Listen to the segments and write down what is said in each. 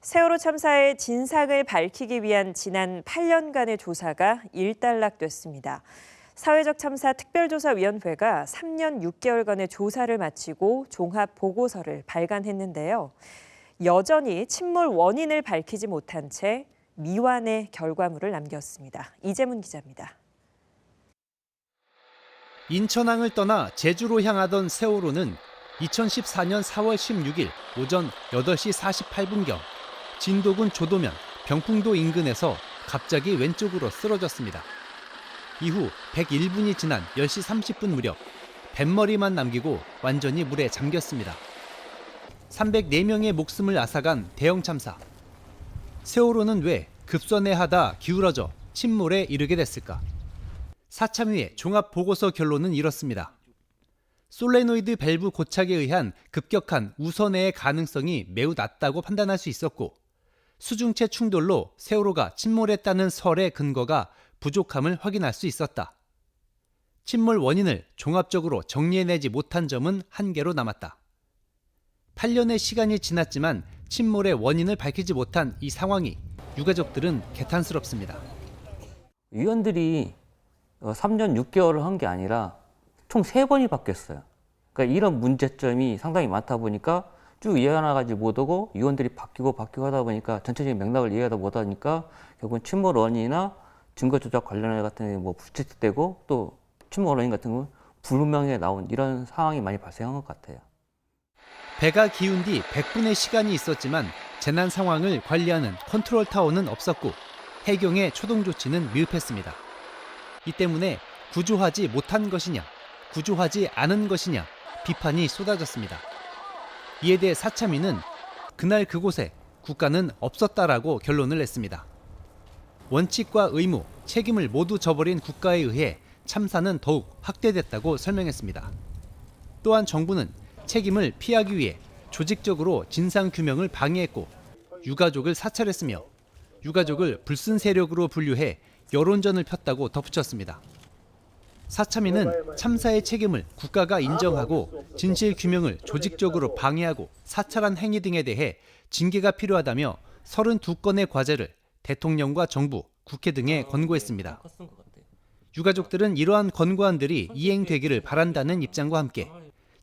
세월호 참사의 진상을 밝히기 위한 지난 8년간의 조사가 일단락됐습니다. 사회적 참사 특별조사위원회가 3년 6개월간의 조사를 마치고 종합 보고서를 발간했는데요. 여전히 침몰 원인을 밝히지 못한 채 미완의 결과물을 남겼습니다. 이재문 기자입니다. 인천항을 떠나 제주로 향하던 세월호는 2014년 4월 16일 오전 8시 48분경 진도군 조도면 병풍도 인근에서 갑자기 왼쪽으로 쓰러졌습니다. 이후 101분이 지난 10시 30분 무렵 뱃머리만 남기고 완전히 물에 잠겼습니다. 304명의 목숨을 앗아간 대형 참사. 세월호는 왜 급선회하다 기울어져 침몰에 이르게 됐을까? 사참위의 종합보고서 결론은 이렇습니다. 솔레노이드 밸브 고착에 의한 급격한 우선회의 가능성이 매우 낮다고 판단할 수 있었고, 수중체 충돌로 세월호가 침몰했다는 설의 근거가 부족함을 확인할 수 있었다. 침몰 원인을 종합적으로 정리해내지 못한 점은 한계로 남았다. 8년의 시간이 지났지만 침몰의 원인을 밝히지 못한 이 상황이 유가족들은 개탄스럽습니다. 위원들이 3년 6개월을 한 게 아니라 총 3번이 바뀌었어요. 그러니까 이런 문제점이 상당히 많다 보니까 쭉 이해하나가지 못하고 위원들이 바뀌고 하다 보니까 전체적인 맥락을 이해하다 못하니까 결국은 침몰 원인이나 증거 조작 관련해 같은 게 불체득되고 또 침몰 원인 같은 건 불분명하게 나온 이런 상황이 많이 발생한 것 같아요. 배가 기운 뒤 100분의 시간이 있었지만 재난 상황을 관리하는 컨트롤 타워는 없었고 해경의 초동 조치는 미흡했습니다. 이 때문에 구조하지 못한 것이냐, 구조하지 않은 것이냐 비판이 쏟아졌습니다. 이에 대해 사참위는 그날 그곳에 국가는 없었다라고 결론을 냈습니다. 원칙과 의무, 책임을 모두 저버린 국가에 의해 참사는 더욱 확대됐다고 설명했습니다. 또한 정부는 책임을 피하기 위해 조직적으로 진상규명을 방해했고 유가족을 사찰했으며 유가족을 불순 세력으로 분류해 여론전을 폈다고 덧붙였습니다. 사참위는 참사의 책임을 국가가 인정하고 진실 규명을 조직적으로 방해하고 사찰한 행위 등에 대해 징계가 필요하다며 32건의 과제를 대통령과 정부, 국회 등에 권고했습니다. 유가족들은 이러한 권고안들이 이행되기를 바란다는 입장과 함께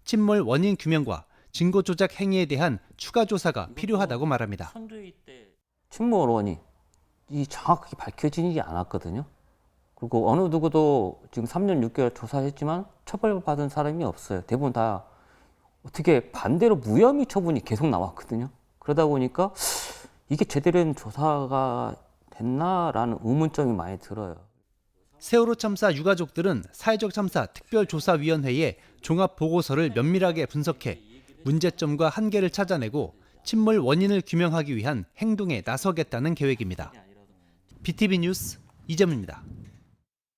침몰 원인 규명과 증거 조작 행위에 대한 추가 조사가 필요하다고 말합니다. 침몰 원인이 정확하게 밝혀지지 않았거든요. 그리고 어느 누구도 지금 3년 6개월 조사했지만 처벌받은 사람이 없어요. 대부분 다 어떻게 반대로 무혐의 처분이 계속 나왔거든요. 그러다 보니까 이게 제대로 된 조사가 됐나라는 의문점이 많이 들어요. 세월호 참사 유가족들은 사회적 참사 특별조사위원회에 종합보고서를 면밀하게 분석해 문제점과 한계를 찾아내고 침몰 원인을 규명하기 위한 행동에 나서겠다는 계획입니다. BTV 뉴스 이재문입니다.